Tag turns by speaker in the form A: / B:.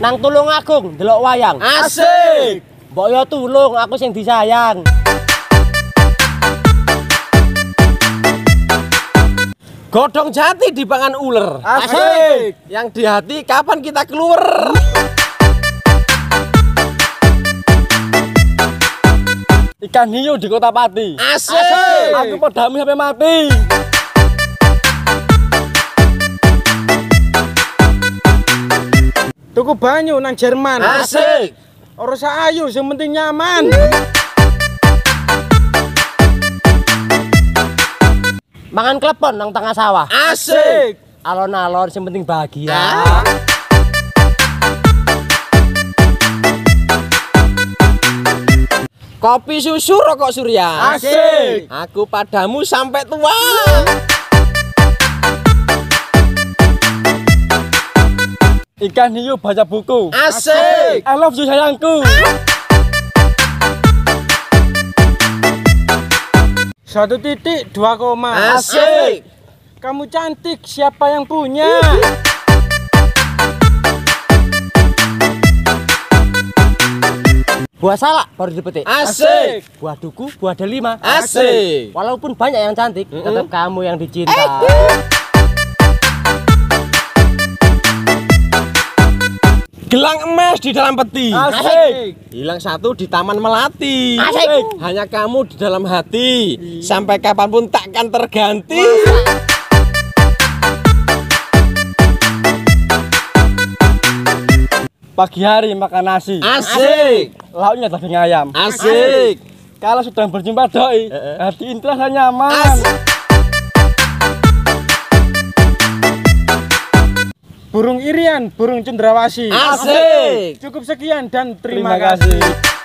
A: Nang Tulungagung delok wayang.
B: Asik.
A: Mbok yo tulung, aku sing disayang.
B: Godhong jati dipangan uler.
A: Asik.
B: Yang di hati kapan kita keluar?
A: Ikan hiu di Kota Pati.
B: Asik.
A: Aku podamu sampai mati.
C: Tuku banyu nang Jerman.
B: Asik.
C: Ora sak ayu, sing penting nyaman.
A: Mangan klepon nang tengah sawah.
B: Asik.
A: Alon-alon sing penting bahagia.
B: Kopi susu rokok surya.
C: Asik.
B: Aku padamu sampai tua.
A: Ikan hiu baca buku.
B: Asik.
A: I love you sayangku.
C: Satu titik 2 koma.
B: Asik.
C: Kamu cantik, siapa yang punya?
A: Buah salak baru dipetik.
B: Asik.
A: Buah duku, buah delima.
B: Asik.
A: Walaupun banyak yang cantik, tetap kamu yang dicinta.
B: Gelang emas di dalam peti.
C: Asik.
B: Hilang satu di Taman Melati.
A: Asik.
B: Hanya kamu di dalam hati. Sampai kapanpun takkan terganti.
A: Pagi hari makan nasi.
B: Asik.
A: Lauknya daging ayam.
B: Asik.
A: Kalau sudah berjumpa doi, hati intilah nyaman.
B: Asik.
C: Burung irian, burung cendrawasih.
B: Asik.
C: Cukup sekian dan terima
A: Terima kasih.
C: kasih.